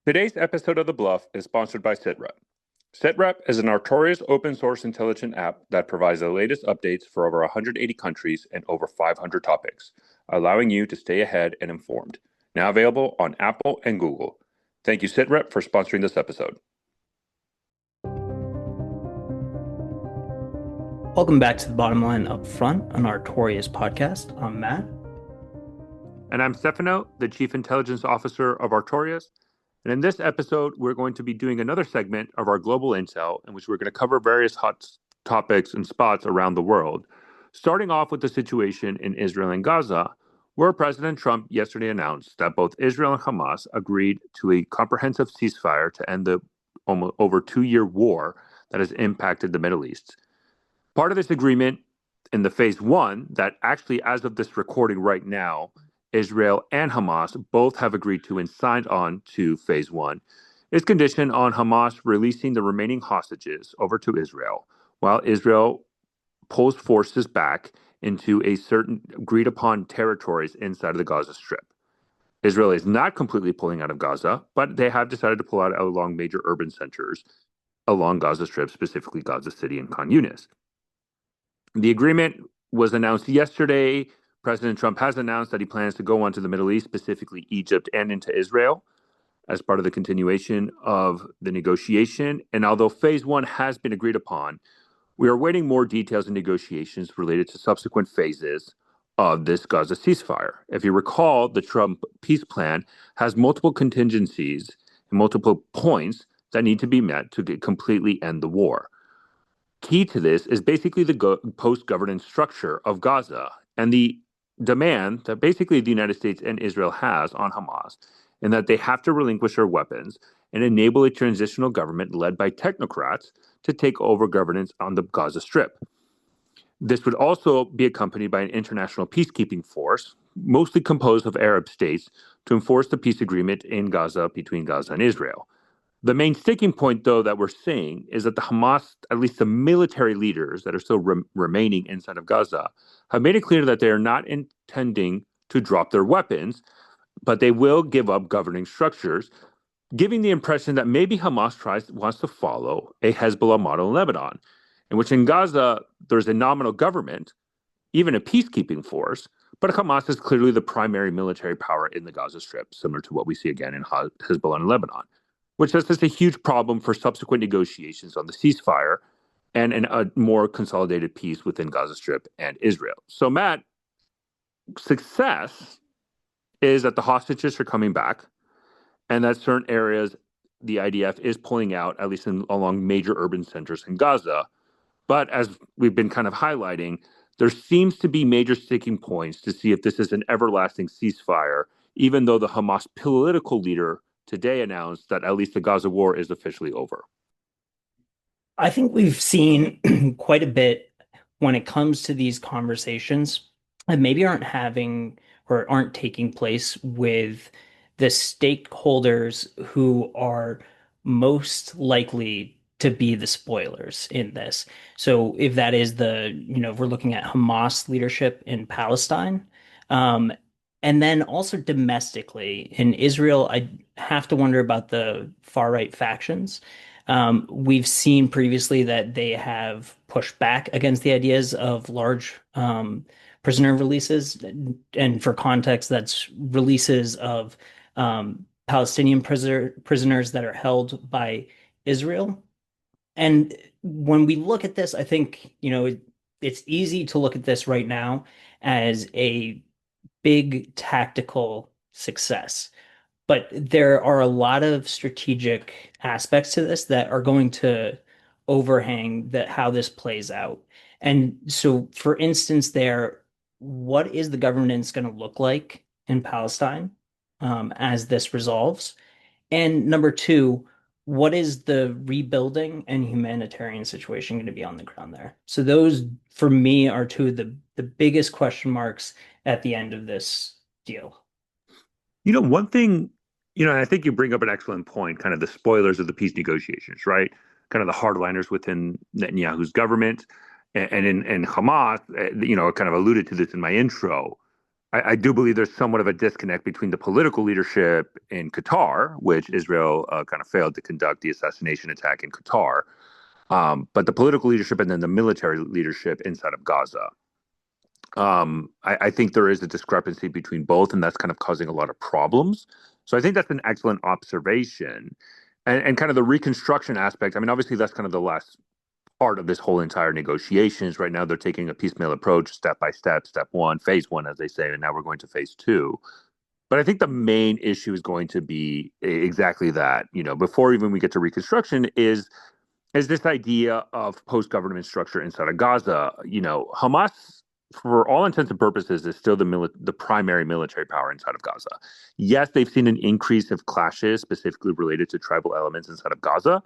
Today's episode of The Bluff is sponsored by SitRep. SitRep is a notorious open source intelligence app that provides the latest updates for over 180 countries and over 500 topics, allowing you to stay ahead and informed. Now available on Apple and Google. Thank you, SitRep, for sponsoring this episode. Welcome back to the Bottom Line Up Front on our Artorias podcast. I'm Matt. And I'm Stefano, the Chief Intelligence Officer of Artorias. And in this episode, we're going to be doing another segment of our Global Intel, in which we're going to cover various hot topics and spots around the world, starting off with the situation in Israel and Gaza, where President Trump yesterday announced that both Israel and Hamas agreed to a comprehensive ceasefire to end the almost over 2-year war that has impacted the Middle East. Part of this agreement in the phase one, that actually, as of this recording right now, Israel and Hamas both have agreed to and signed on to phase one, is conditioned on Hamas releasing the remaining hostages over to Israel, while Israel pulls forces back into a certain agreed upon territories inside of the Gaza Strip. Israel is not completely pulling out of Gaza, but they have decided to pull out along major urban centers along Gaza Strip, specifically Gaza City and Khan Yunis. The agreement was announced yesterday. President Trump has announced that he plans to go on to the Middle East, specifically Egypt and into Israel, as part of the continuation of the negotiation. And although phase one has been agreed upon, we are awaiting more details and negotiations related to subsequent phases of this Gaza ceasefire. If you recall, the Trump peace plan has multiple contingencies and multiple points that need to be met to completely end the war. Key to this is basically the post-governance structure of Gaza and the demand that basically the United States and Israel has on Hamas, and that they have to relinquish their weapons and enable a transitional government led by technocrats to take over governance on the Gaza Strip. This would also be accompanied by an international peacekeeping force, mostly composed of Arab states, to enforce the peace agreement in Gaza between Gaza and Israel. The main sticking point, though, that we're seeing is that the Hamas, at least the military leaders that are still remaining inside of Gaza, have made it clear that they are not intending to drop their weapons, but they will give up governing structures, giving the impression that maybe Hamas wants to follow a Hezbollah model in Lebanon, in which in Gaza there's a nominal government, even a peacekeeping force, but Hamas is clearly the primary military power in the Gaza Strip, similar to what we see again in Hezbollah in Lebanon, which is just a huge problem for subsequent negotiations on the ceasefire and a more consolidated peace within Gaza Strip and Israel. So, Matt, success is that the hostages are coming back and that certain areas the IDF is pulling out, at least along major urban centers in Gaza. But as we've been kind of highlighting, there seems to be major sticking points to see if this is an everlasting ceasefire, even though the Hamas political leader today announced that at least the Gaza war is officially over. I think we've seen quite a bit when it comes to these conversations that maybe aren't having or aren't taking place with the stakeholders who are most likely to be the spoilers in this. So if that is if we're looking at Hamas leadership in Palestine, um, and then also domestically in Israel, I have to wonder about the far right factions. We've seen previously that they have pushed back against the ideas of large prisoner releases. And for context, that's releases of Palestinian prisoners that are held by Israel. And when we look at this, I think, it's easy to look at this right now as a big tactical success. But there are a lot of strategic aspects to this that are going to overhang that how this plays out. And so, for instance, what is the governance going to look like in Palestine as this resolves? And number two, what is the rebuilding and humanitarian situation going to be on the ground there? So those, for me, are two of the biggest question marks at the end of this deal. One thing, and I think you bring up an excellent point, kind of the spoilers of the peace negotiations, right? Kind of the hardliners within Netanyahu's government and in Hamas, kind of alluded to this in my intro. I do believe there's somewhat of a disconnect between the political leadership in Qatar, which Israel kind of failed to conduct the assassination attack in Qatar, but the political leadership and then the military leadership inside of Gaza. I think there is a discrepancy between both, and that's kind of causing a lot of problems. So I think that's an excellent observation. And kind of the reconstruction aspect, I mean, obviously, that's kind of the last part of this whole entire negotiations. Right now, they're taking a piecemeal approach, step by step, step one, phase one, as they say, and now we're going to phase two. But I think the main issue is going to be exactly that. Before even we get to reconstruction, is this idea of post-government structure inside of Gaza. Hamas, for all intents and purposes, is still the primary military power inside of Gaza. Yes, they've seen an increase of clashes specifically related to tribal elements inside of Gaza,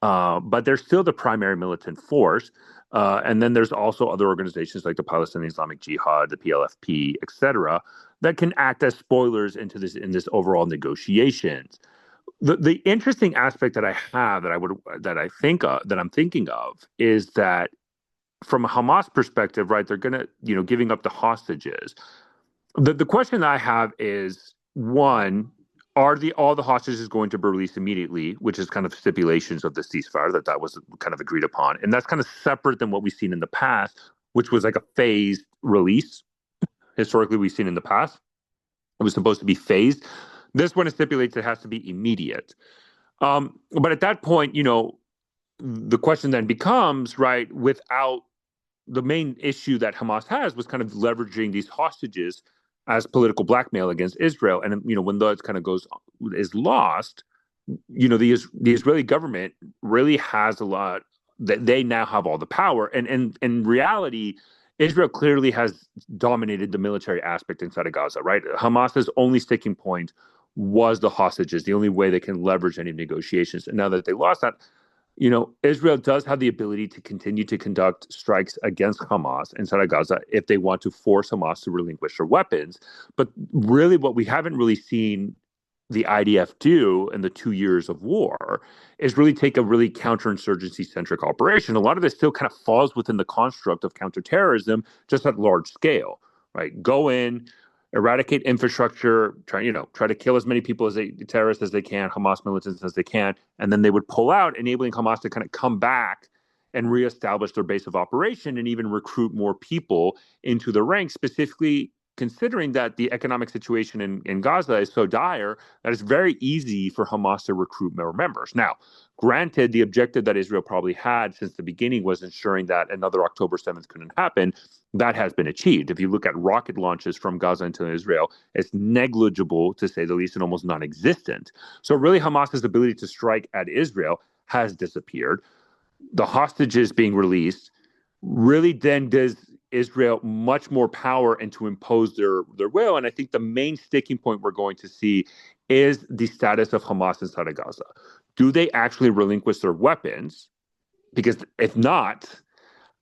but they're still the primary militant force. And then there's also other organizations like the Palestinian Islamic Jihad, the PLFP, etc., that can act as spoilers in this overall negotiations. The interesting aspect that I have that I'm thinking of is that from a Hamas perspective, right? They're gonna, giving up the hostages. The question I have is one: are the all the hostages going to be released immediately, which is kind of stipulations of the ceasefire that was kind of agreed upon, and that's kind of separate than what we've seen in the past, which was like a phased release. Historically, we've seen in the past it was supposed to be phased. This one stipulates it has to be immediate. But at that point, the question then becomes, right, without the main issue that Hamas has was kind of leveraging these hostages as political blackmail against Israel. And, when that kind of is lost, the Israeli government really has a lot that they now have all the power. And in reality, Israel clearly has dominated the military aspect inside of Gaza, right? Hamas's only sticking point was the hostages, the only way they can leverage any negotiations. And now that they lost that, Israel does have the ability to continue to conduct strikes against Hamas inside of Gaza if they want to force Hamas to relinquish their weapons. But really, what we haven't really seen the IDF do in the 2 years of war is really take a really counterinsurgency centric operation. A lot of this still kind of falls within the construct of counterterrorism, just at large scale, right? Go in, eradicate infrastructure, try to kill as many people terrorists as they can, Hamas militants as they can, and then they would pull out, enabling Hamas to kind of come back and reestablish their base of operation and even recruit more people into the ranks, specifically considering that the economic situation in Gaza is so dire that it's very easy for Hamas to recruit more members. Now, granted, the objective that Israel probably had since the beginning was ensuring that another October 7th couldn't happen. That has been achieved. If you look at rocket launches from Gaza into Israel, it's negligible, to say the least, and almost non-existent. So really, Hamas's ability to strike at Israel has disappeared. The hostages being released really then gives Israel much more power and to impose their will. And I think the main sticking point we're going to see is the status of Hamas inside of Gaza. Do they actually relinquish their weapons? Because if not,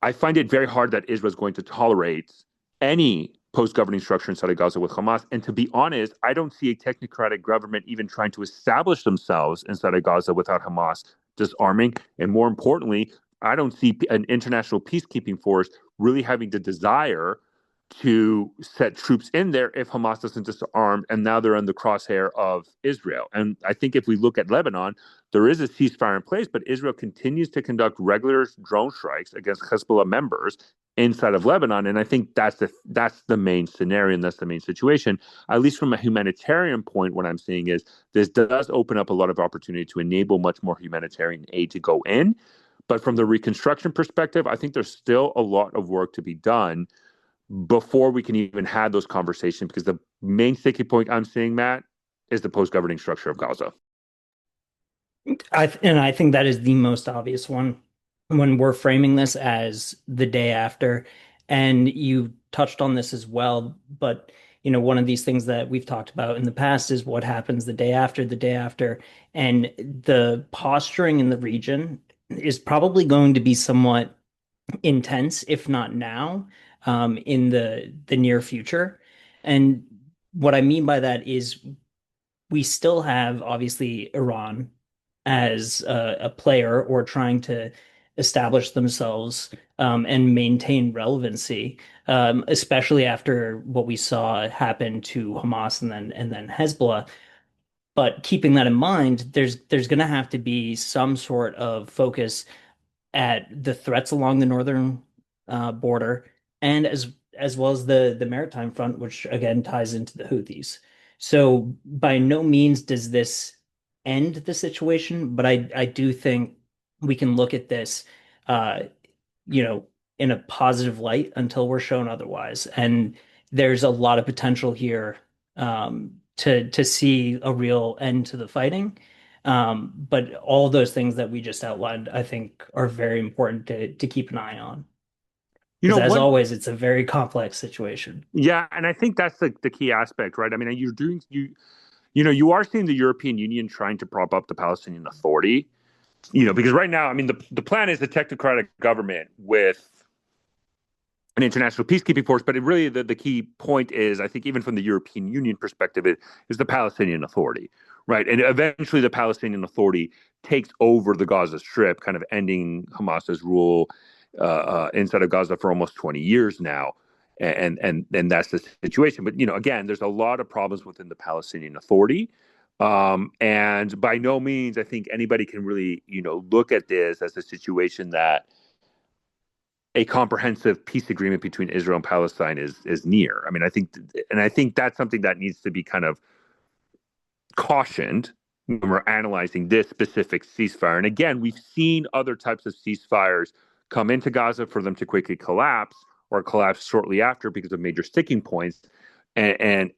I find it very hard that Israel is going to tolerate any post-governing structure inside of Gaza with Hamas. And to be honest, I don't see a technocratic government even trying to establish themselves inside of Gaza without Hamas disarming. And more importantly, I don't see an international peacekeeping force really having the desire to set troops in there if Hamas doesn't disarm, and now they're in the crosshair of Israel. And I think if we look at Lebanon, there is a ceasefire in place, but Israel continues to conduct regular drone strikes against Hezbollah members inside of Lebanon. And I think that's the main scenario, and that's the main situation. At least from a humanitarian point, what I'm seeing is this does open up a lot of opportunity to enable much more humanitarian aid to go in. But from the reconstruction perspective, I think there's still a lot of work to be done before we can even have those conversations, because the main sticking point I'm seeing, Matt, is the post-governing structure of Gaza. And I think that is the most obvious one when we're framing this as the day after. And you touched on this as well, but one of these things that we've talked about in the past is what happens the day after, and the posturing in the region is probably going to be somewhat intense, if not now, in the near future. And what I mean by that is we still have obviously Iran as a player or trying to establish themselves and maintain relevancy, especially after what we saw happen to Hamas and then Hezbollah. But keeping that in mind, there's going to have to be some sort of focus at the threats along the northern border, and as well as the maritime front, which again ties into the Houthis. So by no means does this end the situation, but I do think we can look at this, uh, you know, in a positive light until we're shown otherwise. And there's a lot of potential here to see a real end to the fighting. But all those things that we just outlined, I think, are very important to keep an eye on. You Because know, as one, always, it's a very complex situation. yeah, and I think that's the key aspect, right? I mean, you are seeing the European Union trying to prop up the Palestinian Authority, because right now, I mean, the plan is a technocratic government with an international peacekeeping force, but really the key point is, I think, even from the European Union perspective, is the Palestinian Authority, right? And eventually, the Palestinian Authority takes over the Gaza Strip, kind of ending Hamas's rule inside of Gaza for almost 20 years now, and that's the situation. But again, there's a lot of problems within the Palestinian Authority. And by no means, I think anybody can really, look at this as a situation that a comprehensive peace agreement between Israel and Palestine is near. I mean, I think that's something that needs to be kind of cautioned when we're analyzing this specific ceasefire. And again, we've seen other types of ceasefires come into Gaza for them to quickly collapse or collapse shortly after because of major sticking points. And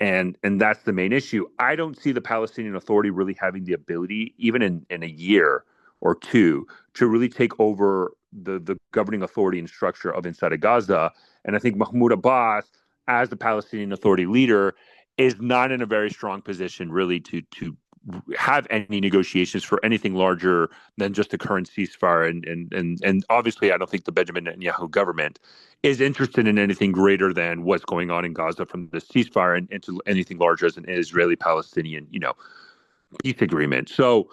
that's the main issue. I don't see the Palestinian Authority really having the ability, even in a year or two, to really take over the governing authority and structure of inside of Gaza. And I think Mahmoud Abbas, as the Palestinian Authority leader, is not in a very strong position really to have any negotiations for anything larger than just the current ceasefire. And obviously, I don't think the Benjamin Netanyahu government is interested in anything greater than what's going on in Gaza from the ceasefire and into anything larger as an Israeli-Palestinian, peace agreement. So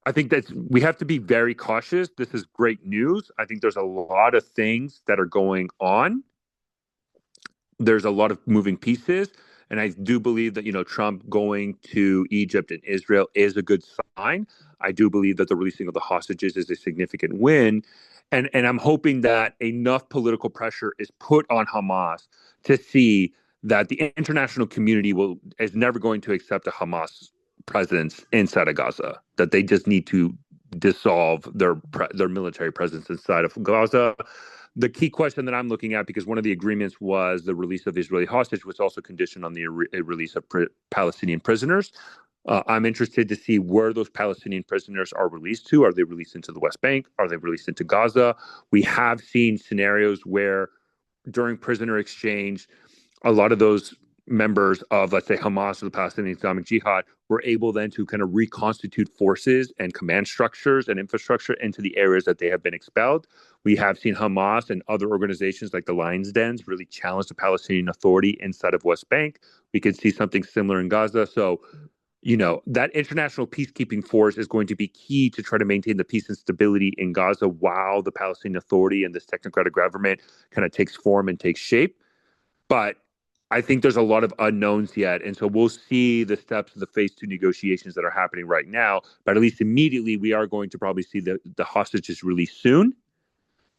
I think that we have to be very cautious. This is great news. I think there's a lot of things that are going on. There's a lot of moving pieces. And I do believe that, Trump going to Egypt and Israel is a good sign. I do believe that the releasing of the hostages is a significant win. And I'm hoping that enough political pressure is put on Hamas to see that the international community is never going to accept a Hamas presence inside of Gaza, that they just need to dissolve their military presence inside of Gaza. The key question that I'm looking at, because one of the agreements was the release of Israeli hostage, was also conditioned on the release of Palestinian prisoners. I'm interested to see where those Palestinian prisoners are released to. Are they released into the West Bank? Are they released into Gaza? We have seen scenarios where during prisoner exchange, a lot of those members of, let's say, Hamas or the Palestinian Islamic Jihad were able then to kind of reconstitute forces and command structures and infrastructure into the areas that they have been expelled. We have seen Hamas and other organizations like the Lions Dens really challenge the Palestinian Authority inside of West Bank. We could see something similar in Gaza. So, that international peacekeeping force is going to be key to try to maintain the peace and stability in Gaza while the Palestinian Authority and this technocratic government kind of takes form and takes shape. But I think there's a lot of unknowns yet. And so we'll see the steps of the phase two negotiations that are happening right now. But at least immediately, we are going to probably see the hostages released soon,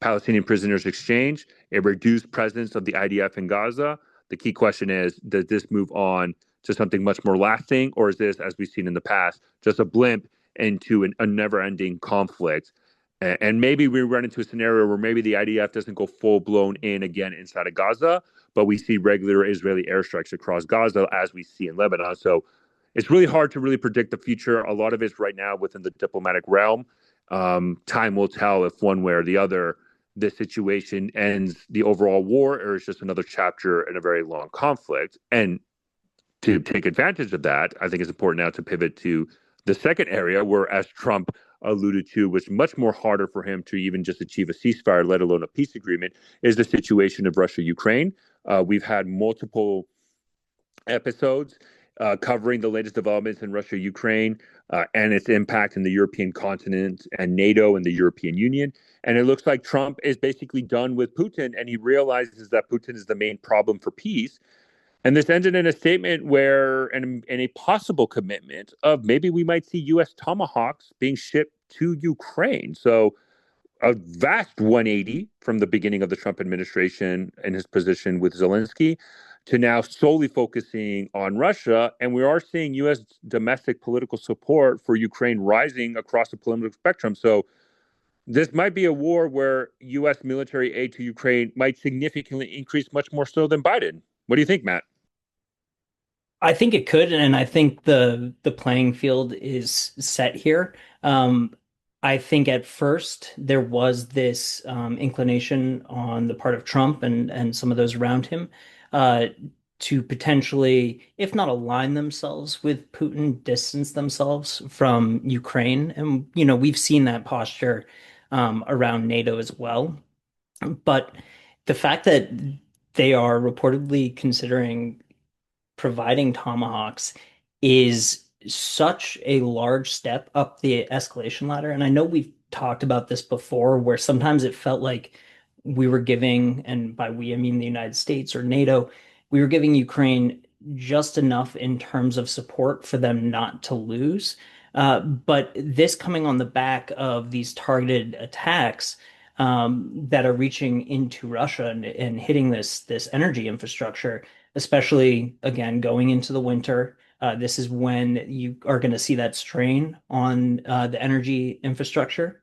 Palestinian prisoners exchange, a reduced presence of the IDF in Gaza. The key question is, does this move on to something much more lasting? Or is this, as we've seen in the past, just a blimp into a never-ending conflict? And maybe we run into a scenario where maybe the IDF doesn't go full blown in again inside of Gaza, but we see regular Israeli airstrikes across Gaza as we see in Lebanon. So it's really hard to really predict the future. A lot of it's right now within the diplomatic realm. Time will tell if one way or the other this situation ends the overall war or it's just another chapter in a very long conflict. And to take advantage of that, I think it's important now to pivot to the second area where, as Trump alluded to, was much more harder for him to even just achieve a ceasefire, let alone a peace agreement, is the situation of Russia-Ukraine. We've had multiple episodes covering the latest developments in Russia, Ukraine, and its impact in the European continent and NATO and the European Union. And it looks like Trump is basically done with Putin, and he realizes that Putin is the main problem for peace. And this ended in a statement where, and a possible commitment of maybe we might see U.S. Tomahawks being shipped to Ukraine. So a vast 180 from the beginning of the Trump administration and his position with Zelensky to now solely focusing on Russia. And we are seeing U.S. domestic political support for Ukraine rising across the political spectrum. So this might be a war where U.S. military aid to Ukraine might significantly increase much more so than Biden. What do you think, Matt? I think it could, and I think the playing field is set here. I think at first there was this inclination on the part of Trump and some of those around him uh, to potentially, if not align themselves with Putin, distance themselves from Ukraine. And we've seen that posture around NATO as well. But the fact that they are reportedly considering providing tomahawks is such a large step up the escalation ladder. And I know we've talked about this before, where sometimes it felt like we were giving, and by we, I mean the United States or NATO, we were giving Ukraine just enough in terms of support for them not to lose. But this coming on the back of these targeted attacks that are reaching into Russia and hitting this energy infrastructure, especially again going into the winter. This is when you are going to see that strain on the energy infrastructure.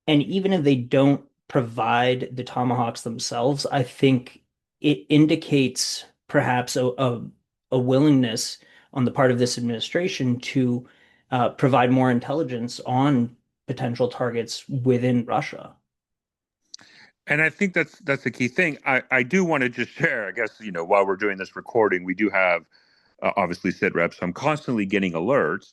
And even if they don't provide the tomahawks themselves, I think it indicates perhaps a willingness on the part of this administration to provide more intelligence on potential targets within Russia. And I think that's the key thing. I do want to just share, I guess, while we're doing this recording, we do have obviously sit reps. So I'm constantly getting alerts.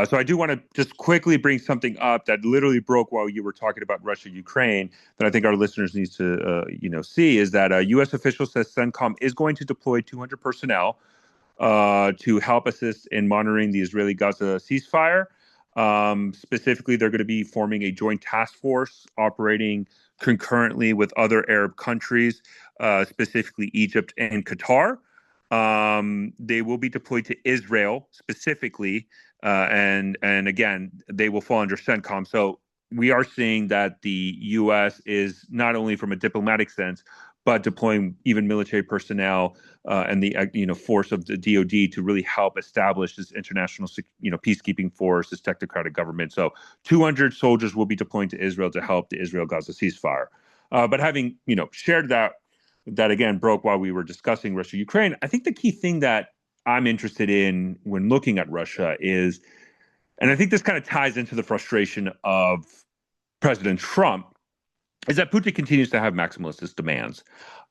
So I do want to just quickly bring something up that literally broke while you were talking about Russia, Ukraine, that I think our listeners need to, see is that a U.S. official says CENTCOM is going to deploy 200 personnel to help assist in monitoring the Israeli Gaza ceasefire. Specifically, they're going to be forming a joint task force operating concurrently with other Arab countries, specifically Egypt and Qatar. They will be deployed to Israel specifically, and again, they will fall under CENTCOM. So we are seeing that the U.S. is not only from a diplomatic sense, but deploying even military personnel and the force of the DoD to really help establish this international peacekeeping force, this technocratic government. So 200 soldiers will be deploying to Israel to help the Israel-Gaza ceasefire. But having shared that again broke while we were discussing Russia Ukraine, I think the key thing that I'm interested in when looking at Russia is, and I think this kind of ties into the frustration of President Trump, is that Putin continues to have maximalist demands.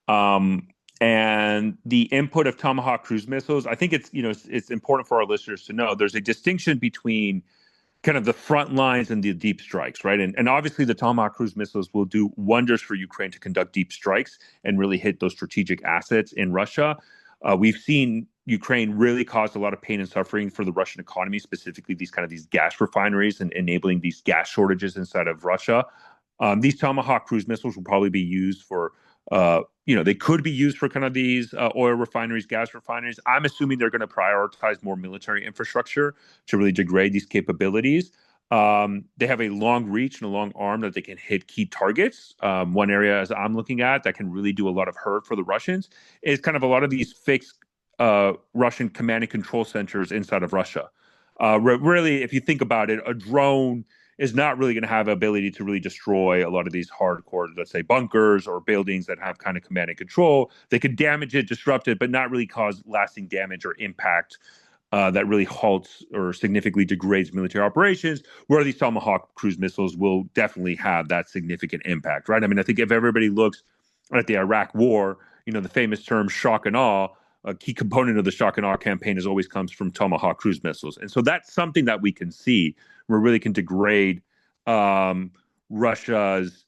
Um, and the input of Tomahawk cruise missiles, I think it's important for our listeners to know there's a distinction between kind of the front lines and the deep strikes, right? And obviously the Tomahawk cruise missiles will do wonders for Ukraine to conduct deep strikes and really hit those strategic assets in Russia. We've seen Ukraine really cause a lot of pain and suffering for the Russian economy, specifically these gas refineries and enabling these gas shortages inside of Russia. These Tomahawk cruise missiles will probably be used for, they could be used for kind of these oil refineries, gas refineries. I'm assuming they're going to prioritize more military infrastructure to really degrade these capabilities. They have a long reach and a long arm that they can hit key targets. One area, as I'm looking at, that can really do a lot of hurt for the Russians is kind of a lot of these fixed Russian command and control centers inside of Russia. Really, if you think about it, a drone is not really going to have ability to really destroy a lot of these hardcore, let's say, bunkers or buildings that have kind of command and control. They could damage it, disrupt it, but not really cause lasting damage or impact that really halts or significantly degrades military operations, where these Tomahawk cruise missiles will definitely have that significant impact, right? I mean, I think if everybody looks at the Iraq War, the famous term shock and awe, a key component of the shock and awe campaign is always comes from Tomahawk cruise missiles. And so that's something that we can see where really can degrade Russia's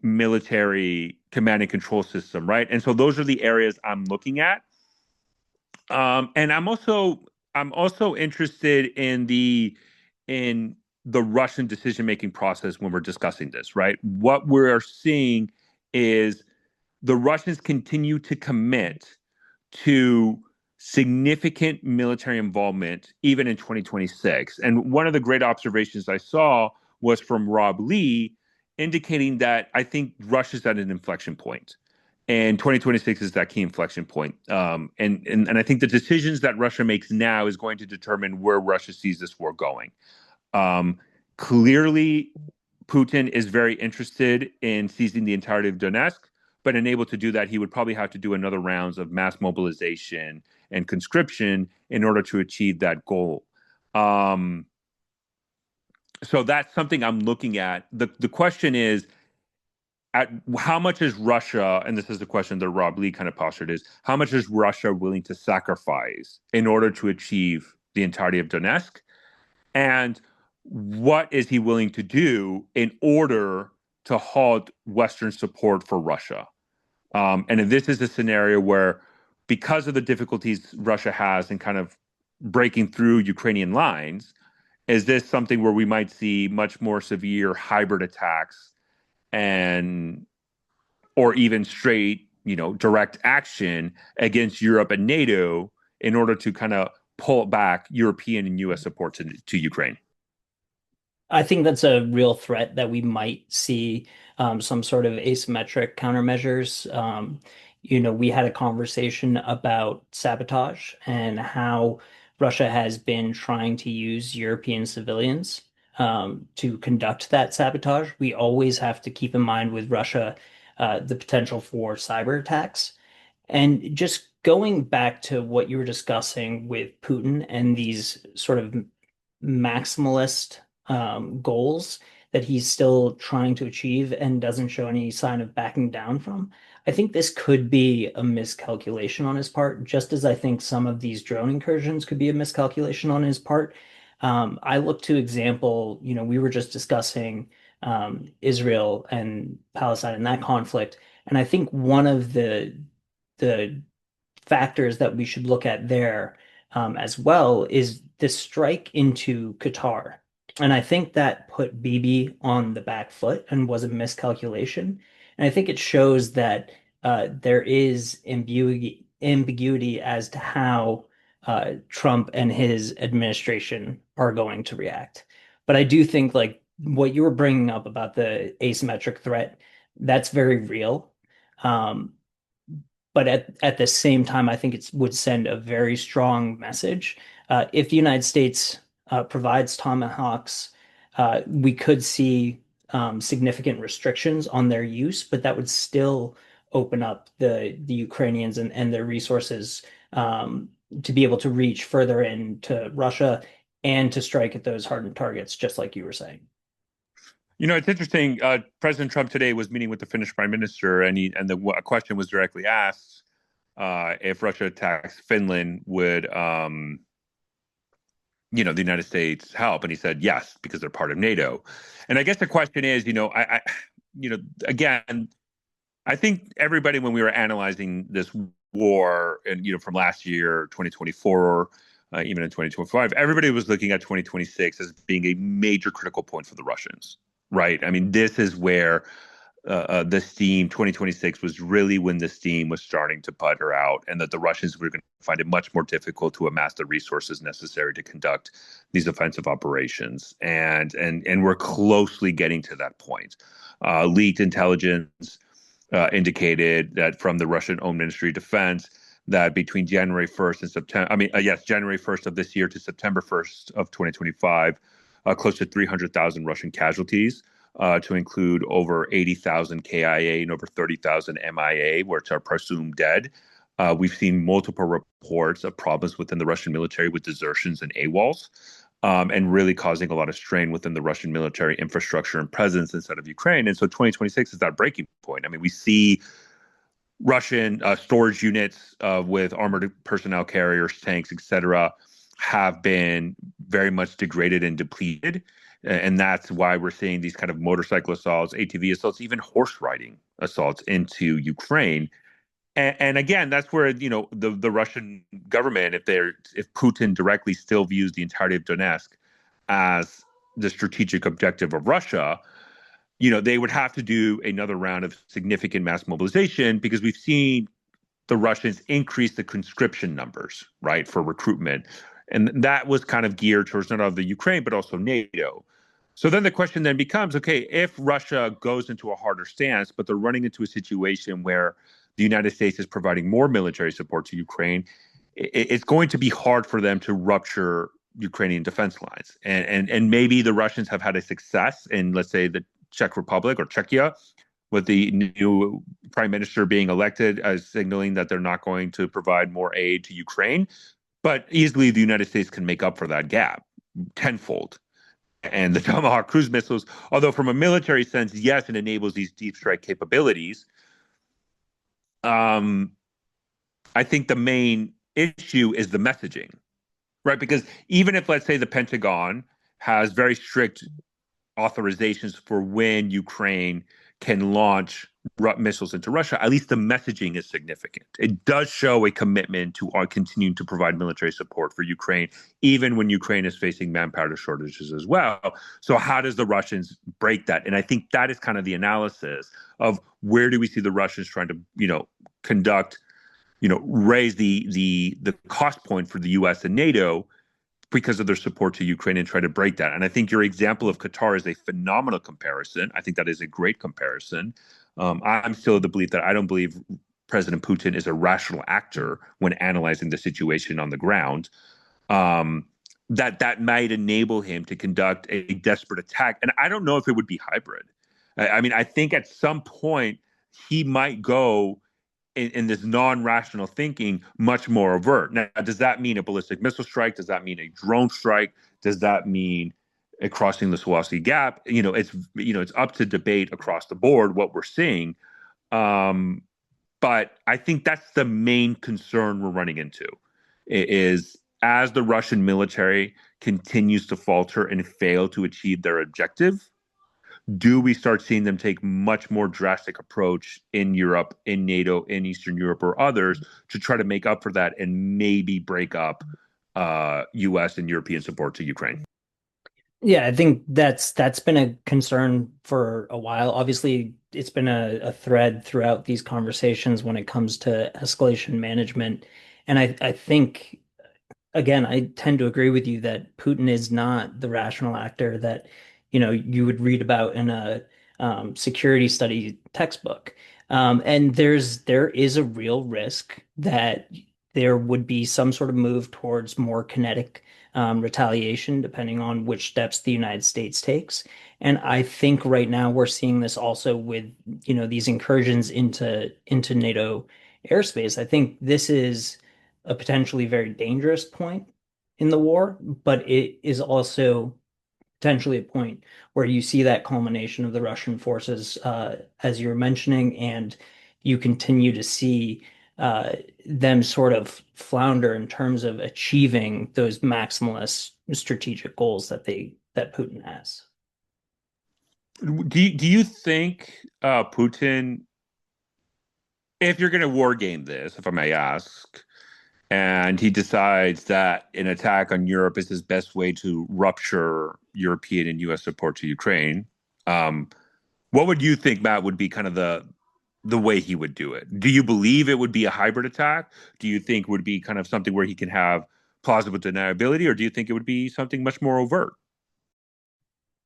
military command and control system, right? And so those are the areas I'm looking at. And I'm also interested in the Russian decision-making process when we're discussing this, right? What we're seeing is the Russians continue to commit to significant military involvement even in 2026. And one of the great observations I saw was from Rob Lee, indicating that I think Russia's at an inflection point. And 2026 is that key inflection point. And I think the decisions that Russia makes now is going to determine where Russia sees this war going. Um, Clearly, Putin is very interested in seizing the entirety of Donetsk, but unable to do that, he would probably have to do another rounds of mass mobilization and conscription in order to achieve that goal. Um, so that's something I'm looking at. The question is, at how much is Russia, and this is the question that Rob Lee kind of postured, is how much is Russia willing to sacrifice in order to achieve the entirety of Donetsk? And what is he willing to do in order to halt Western support for Russia? And if this is a scenario where, because of the difficulties Russia has in kind of breaking through Ukrainian lines, is this something where we might see much more severe hybrid attacks and or even straight, direct action against Europe and NATO in order to kind of pull back European and US support to Ukraine? I think that's a real threat that we might see some sort of asymmetric countermeasures. We had a conversation about sabotage and how Russia has been trying to use European civilians to conduct that sabotage. We always have to keep in mind with Russia the potential for cyber attacks. And just going back to what you were discussing with Putin and these sort of maximalist goals that he's still trying to achieve and doesn't show any sign of backing down from. I think this could be a miscalculation on his part, just as I think some of these drone incursions could be a miscalculation on his part. I look to example, we were just discussing Israel and Palestine and that conflict, and I think one of the factors that we should look at there as well is the strike into Qatar. And I think that put Bibi on the back foot and was a miscalculation. And I think it shows that there is ambiguity as to how Trump and his administration are going to react. But I do think like what you were bringing up about the asymmetric threat, that's very real. Um, but at the same time, I think it would send a very strong message. If the United States provides Tomahawks, we could see significant restrictions on their use, but that would still open up the Ukrainians and their resources to be able to reach further into Russia and to strike at those hardened targets, just like you were saying. It's interesting. President Trump today was meeting with the Finnish prime minister, and a question was directly asked if Russia attacks Finland, would the United States help? And he said yes, because they're part of NATO. And I guess the question is, again, I think everybody, when we were analyzing this war, and from last year, 2024, even in 2025, everybody was looking at 2026 as being a major critical point for the Russians, right? I mean, this is where the steam 2026 was really when the steam was starting to putter out, and that the Russians were going to find it much more difficult to amass the resources necessary to conduct these offensive operations. And we're closely getting to that point. Leaked intelligence indicated that from the Russian-owned Ministry of Defense that between January 1st and September, January 1st of this year to September 1st of 2025, close to 300,000 Russian casualties, to include over 80,000 KIA and over 30,000 MIA, which are presumed dead. We've seen multiple reports of problems within the Russian military with desertions and AWOLs, and really causing a lot of strain within the Russian military infrastructure and presence inside of Ukraine. And so 2026 is that breaking point. I mean, we see Russian storage units with armored personnel carriers, tanks, etc., have been very much degraded and depleted. And that's why we're seeing these kind of motorcycle assaults, ATV assaults, even horse riding assaults into Ukraine. And again, that's where the Russian government, if Putin directly still views the entirety of Donetsk as the strategic objective of Russia, they would have to do another round of significant mass mobilization because we've seen the Russians increase the conscription numbers, right, for recruitment. And that was kind of geared towards not only the Ukraine, but also NATO. So then the question then becomes, okay, if Russia goes into a harder stance, but they're running into a situation where the United States is providing more military support to Ukraine, it's going to be hard for them to rupture Ukrainian defense lines. And maybe the Russians have had a success in, let's say, the Czech Republic or Czechia, with the new prime minister being elected as signaling that they're not going to provide more aid to Ukraine. But easily the United States can make up for that gap tenfold. And the Tomahawk cruise missiles, although from a military sense, yes, it enables these deep strike capabilities. Um, I think the main issue is the messaging, right? Because even if, let's say, the Pentagon has very strict authorizations for when Ukraine can launch missiles into Russia, at least the messaging is significant. It does show a commitment to continuing to provide military support for Ukraine, even when Ukraine is facing manpower shortages as well. So how does the Russians break that? And I think that is kind of the analysis of where do we see the Russians trying to, conduct, raise the cost point for the U.S. and NATO because of their support to Ukraine and try to break that. And I think your example of Qatar is a phenomenal comparison. I think that is a great comparison. I'm still of the belief that I don't believe President Putin is a rational actor when analyzing the situation on the ground. That might enable him to conduct a desperate attack. And I don't know if it would be hybrid. I mean, I think at some point he might go in this non-rational thinking much more overt. Now, does that mean a ballistic missile strike? Does that mean a drone strike? Does that mean a crossing the Swazi Gap? It's up to debate across the board what we're seeing. But I think that's the main concern we're running into is as the Russian military continues to falter and fail to achieve their objective, do we start seeing them take much more drastic approach in Europe, in NATO, in Eastern Europe, or others to try to make up for that and maybe break up U.S. and European support to Ukraine? Yeah, I think that's been a concern for a while. Obviously, it's been a thread throughout these conversations when it comes to escalation management. And I think again, I tend to agree with you that Putin is not the rational actor that, you would read about in a security study textbook. And there is a real risk that there would be some sort of move towards more kinetic retaliation, depending on which steps the United States takes. And I think right now we're seeing this also with, these incursions into NATO airspace. I think this is a potentially very dangerous point in the war, but it is also potentially a point where you see that culmination of the Russian forces, as you're mentioning, and you continue to see them sort of flounder in terms of achieving those maximalist strategic goals that Putin has. Do you think Putin, if you're going to war game this, if I may ask, and he decides that an attack on Europe is his best way to rupture European and U.S. support to Ukraine, um, what would you think, Matt, would be kind of the way he would do it? Do you believe it would be a hybrid attack? Do you think it would be kind of something where he can have plausible deniability, or do you think it would be something much more overt?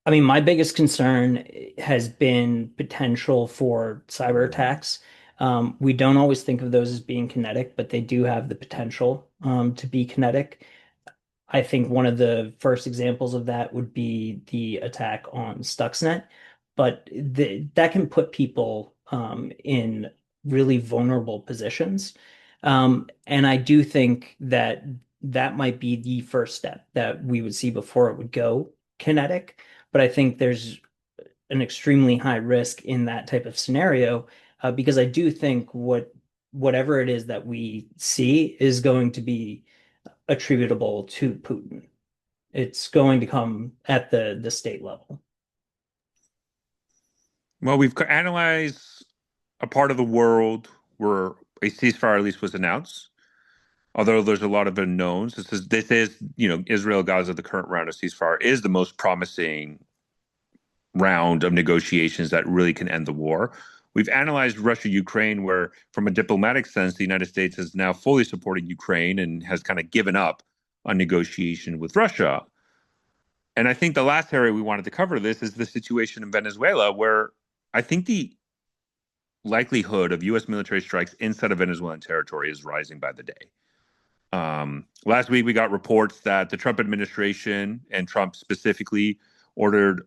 I mean, my biggest concern has been potential for cyber attacks. We don't always think of those as being kinetic, but they do have the potential to be kinetic. I think one of the first examples of that would be the attack on Stuxnet, but that can put people in really vulnerable positions. And I do think that that might be the first step that we would see before it would go kinetic. But I think there's an extremely high risk in that type of scenario because I do think whatever it is that we see is going to be attributable to Putin. It's going to come at the state level. Well, we've analyzed a part of the world where a ceasefire at least was announced. Although there's a lot of unknowns, this is Israel Gaza, the current round of ceasefire is the most promising round of negotiations that really can end the war. We've analyzed Russia Ukraine, where, from a diplomatic sense, the United States is now fully supporting Ukraine and has kind of given up on negotiation with Russia. And I think the last area we wanted to cover this is the situation in Venezuela, where I think the likelihood of U.S. military strikes inside of Venezuelan territory is rising by the day. Last week, we got reports that the Trump administration and Trump specifically ordered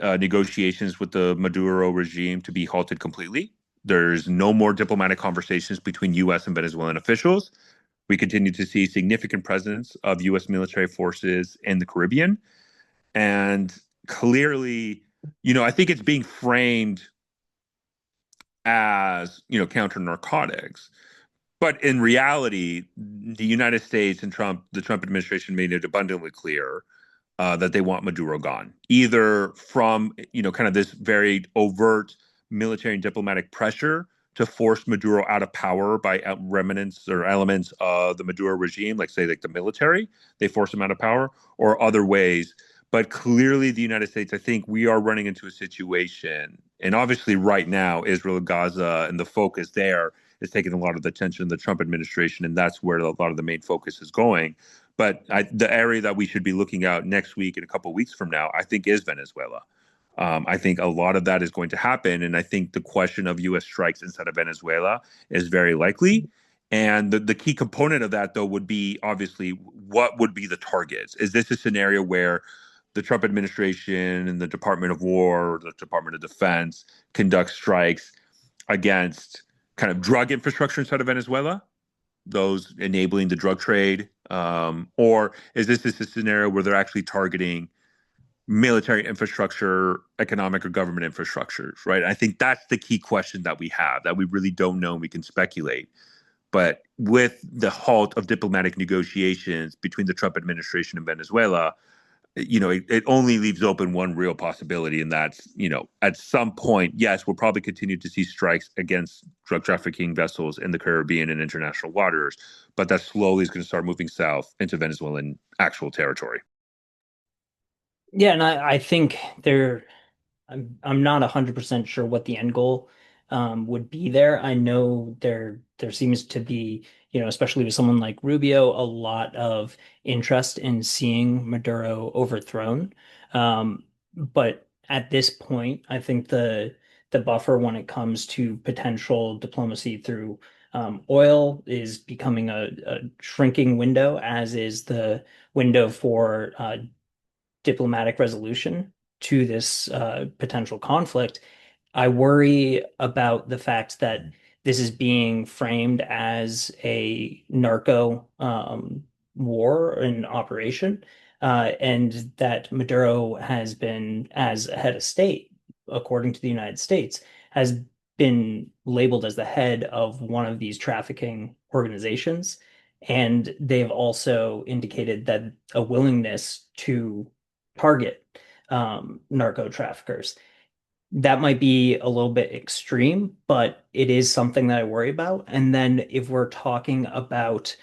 negotiations with the Maduro regime to be halted completely. There's no more diplomatic conversations between U.S. and Venezuelan officials. We continue to see significant presence of U.S. military forces in the Caribbean. And clearly, I think it's being framed as, counter narcotics. But in reality, the United States and the Trump administration made it abundantly clear that they want Maduro gone, either from, kind of this very overt military and diplomatic pressure to force Maduro out of power by remnants or elements of the Maduro regime, like say like the military, they force him out of power, or other ways. But clearly, the United States, I think we are running into a situation, and obviously right now, Israel, Gaza, and the focus there is taking a lot of the attention of the Trump administration, and that's where a lot of the main focus is going. But the area that we should be looking at next week and a couple of weeks from now, I think, is Venezuela. I think a lot of that is going to happen, and I think the question of U.S. strikes inside of Venezuela is very likely. And the key component of that, though, would be obviously what would be the targets. Is this a scenario where the Trump administration and the Department of War or the Department of Defense conduct strikes against kind of drug infrastructure inside of Venezuela, those enabling the drug trade? Or is this a scenario where they're actually targeting military infrastructure, economic or government infrastructures, right? I think that's the key question that we have, that we really don't know and we can speculate. But with the halt of diplomatic negotiations between the Trump administration and Venezuela, it only leaves open one real possibility, and that's, at some point, yes, we'll probably continue to see strikes against drug trafficking vessels in the Caribbean and international waters, but that slowly is going to start moving south into Venezuelan actual territory. Yeah, and I think I'm not 100% sure what the end goal would be there. I know there seems to be, especially with someone like Rubio, a lot of interest in seeing Maduro overthrown. But at this point, I think the buffer when it comes to potential diplomacy through oil is becoming a shrinking window, as is the window for diplomatic resolution to this potential conflict. I worry about the fact that this is being framed as a narco war and operation, and that Maduro has been, as a head of state, according to the United States, has been labeled as the head of one of these trafficking organizations. And they've also indicated that a willingness to target narco traffickers. That might be a little bit extreme, but it is something that I worry about. And then if we're talking about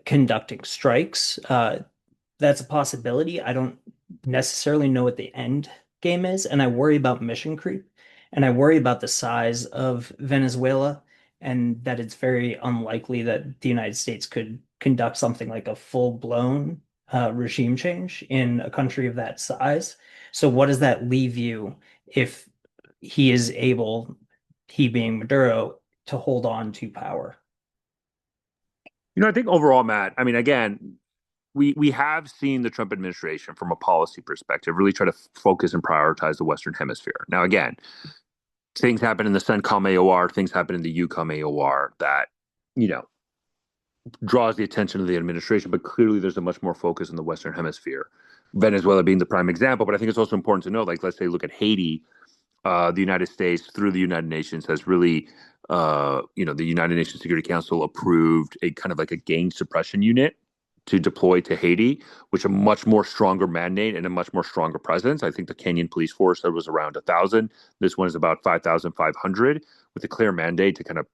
conducting strikes, that's a possibility. I don't necessarily know what the end game is, and I worry about mission creep, and I worry about the size of Venezuela, and that it's very unlikely that the United States could conduct something like a full-blown regime change in a country of that size. So what does that leave you if he is able, he being Maduro, to hold on to power? I think overall, Matt, I mean, again, we have seen the Trump administration from a policy perspective really try to focus and prioritize the Western Hemisphere. Now, again, things happen in the CENTCOM AOR, things happen in the EUCOM AOR that, draws the attention of the administration, but clearly there's a much more focus in the Western Hemisphere. Venezuela being the prime example, but I think it's also important to know, like, let's say, look at Haiti. The United States, through the United Nations, has really, the United Nations Security Council approved a kind of like a gang suppression unit to deploy to Haiti, which a much more stronger mandate and a much more stronger presence. I think the Kenyan police force there was around 1,000. This one is about 5,500, with a clear mandate to kind of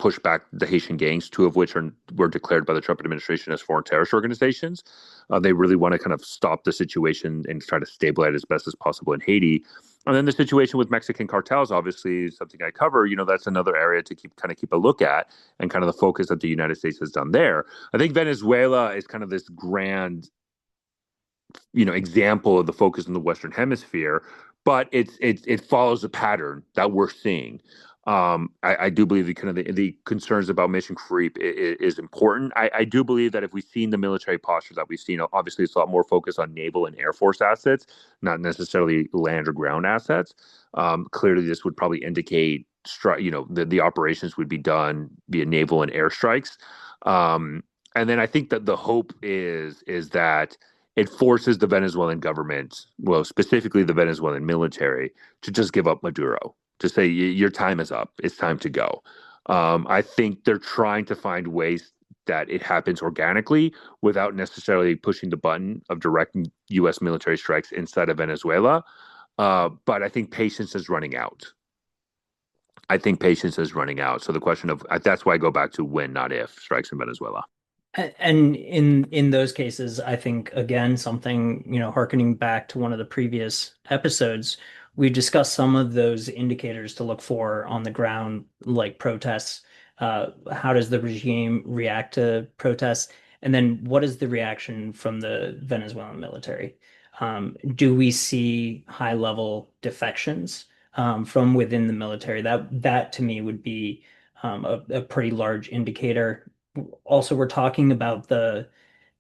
push back the Haitian gangs, two of which were declared by the Trump administration as foreign terrorist organizations. They really want to kind of stop the situation and try to stabilize as best as possible in Haiti. And then the situation with Mexican cartels, obviously, is something I cover. That's another area to keep a look at, and kind of the focus that the United States has done there. I think Venezuela is kind of this grand example of the focus in the Western Hemisphere, but it follows a pattern that we're seeing. I do believe the concerns about mission creep is important. I do believe that if we've seen the military posture that we've seen, obviously it's a lot more focused on naval and air force assets, not necessarily land or ground assets. Clearly, this would probably indicate the operations would be done via naval and air strikes. And then I think that the hope is that it forces the Venezuelan government, well, specifically the Venezuelan military, to just give up Maduro, to say, your time is up. It's time to go. I think they're trying to find ways that it happens organically without necessarily pushing the button of direct U.S. military strikes inside of Venezuela. But I think patience is running out. I think patience is running out. So the question of that's why I go back to when, not if, strikes in Venezuela. And in those cases, I think again something, harkening back to one of the previous episodes, we discussed some of those indicators to look for on the ground, like protests. How does the regime react to protests? And then what is the reaction from the Venezuelan military? Do we see high level defections from within the military? That to me would be a pretty large indicator. Also, we're talking about the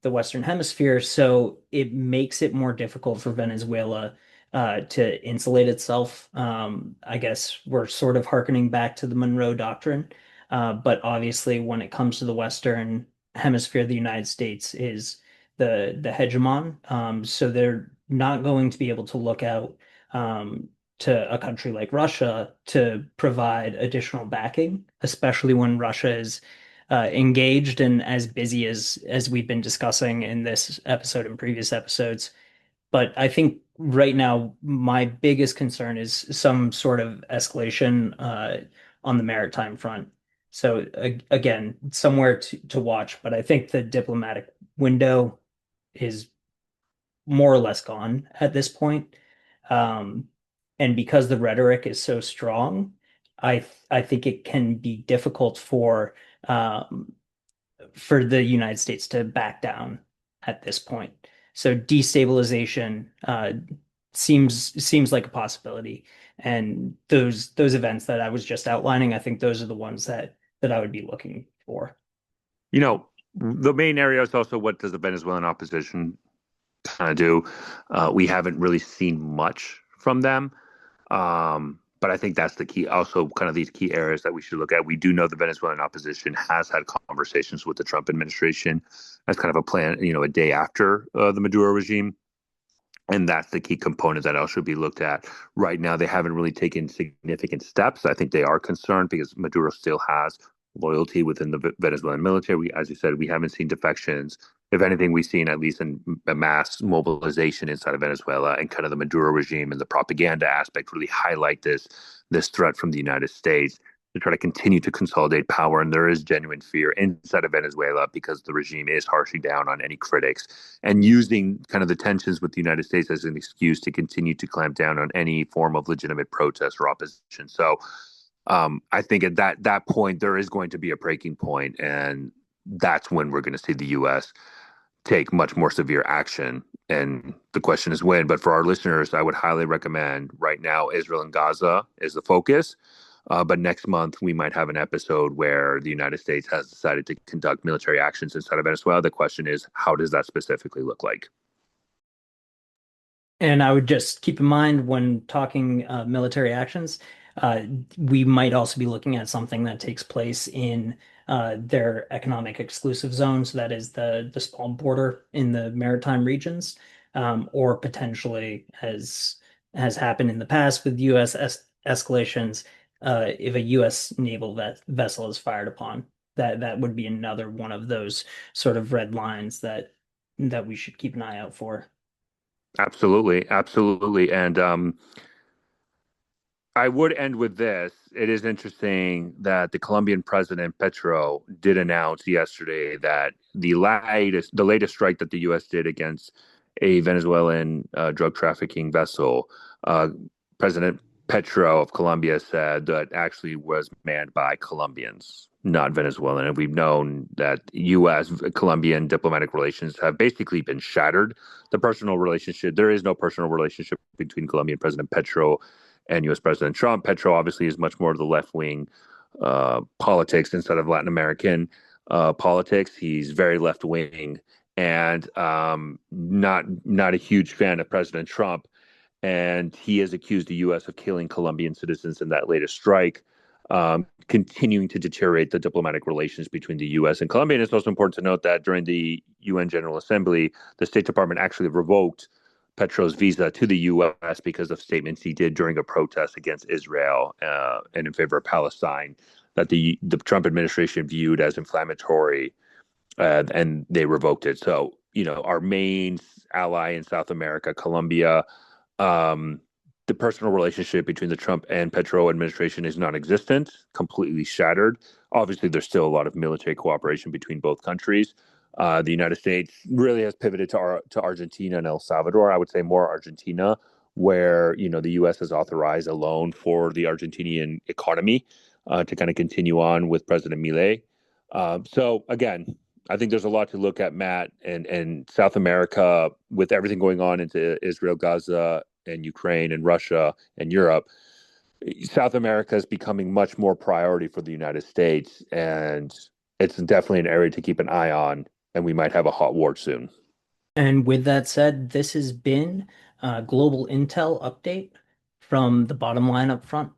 Western Hemisphere, so it makes it more difficult for Venezuela to insulate itself. I guess we're sort of hearkening back to the Monroe Doctrine, but obviously, when it comes to the Western Hemisphere, the United States is the hegemon. So they're not going to be able to look out to a country like Russia to provide additional backing, especially when Russia is engaged and as busy as we've been discussing in this episode and previous episodes. But I think right now my biggest concern is some sort of escalation on the maritime front. So again, somewhere to watch. But I think the diplomatic window is more or less gone at this point. Um, and because the rhetoric is so strong, I think it can be difficult um, for the United States to back down at this point. So destabilization seems like a possibility. And those events that I was just outlining, I think those are the ones that I would be looking for. The main area is also, what does the Venezuelan opposition kind of do? We haven't really seen much from them. But I think that's the key, also kind of these key areas that we should look at. We do know the Venezuelan opposition has had conversations with the Trump administration as kind of a plan, a day after the Maduro regime. And that's the key component that also should be looked at. Right now, they haven't really taken significant steps. I think they are concerned because Maduro still has loyalty within the Venezuelan military. As you said, we haven't seen defections. If anything, we've seen at least a mass mobilization inside of Venezuela, and kind of the Maduro regime and the propaganda aspect really highlight this threat from the United States to try to continue to consolidate power. And there is genuine fear inside of Venezuela because the regime is harshing down on any critics and using kind of the tensions with the United States as an excuse to continue to clamp down on any form of legitimate protest or opposition. So I think at that point, there is going to be a breaking point, and that's when we're going to see the U.S. take much more severe action. And the question is when. But for our listeners, I would highly recommend right now Israel and Gaza is the focus. But next month, we might have an episode where the United States has decided to conduct military actions inside of Venezuela. The question is, how does that specifically look like? And I would just keep in mind when talking military actions, uh, we might also be looking at something that takes place in their economic exclusive zones, that is the small border in the maritime regions, or potentially, as has happened in the past with U.S. Escalations, if a U.S. naval vessel is fired upon, that would be another one of those sort of red lines that we should keep an eye out for. Absolutely, absolutely. And I would end with this. It is interesting that the Colombian president Petro did announce yesterday that the latest strike that the U.S. did against a Venezuelan drug trafficking vessel, uh, President Petro of Colombia said that actually was manned by Colombians, not Venezuelan. And we've known that U.S. Colombian diplomatic relations have basically been shattered. There is no personal relationship between Colombian President Petro and U.S. President Trump. Petro obviously is much more of the left wing politics instead of Latin American politics. He's very left wing and not a huge fan of President Trump. And he has accused the U.S. of killing Colombian citizens in that latest strike, continuing to deteriorate the diplomatic relations between the U.S. and Colombia. And it's also important to note that during the UN General Assembly, the State Department actually revoked Petro's visa to the U.S. because of statements he did during a protest against Israel and in favor of Palestine that the Trump administration viewed as inflammatory, and they revoked it. So, our main ally in South America, Colombia, um, the personal relationship between the Trump and Petro administration is non-existent, completely shattered. Obviously, there's still a lot of military cooperation between both countries. The United States really has pivoted to Argentina and El Salvador. I would say more Argentina, where the U.S. has authorized a loan for the Argentinian economy to kind of continue on with President Milei. So again, I think there's a lot to look at, Matt, and South America with everything going on into Israel, Gaza, and Ukraine and Russia and Europe. South America is becoming much more priority for the United States, and it's definitely an area to keep an eye on. And we might have a hot war soon. And with that said, this has been a Global Intel update from the bottom line up front.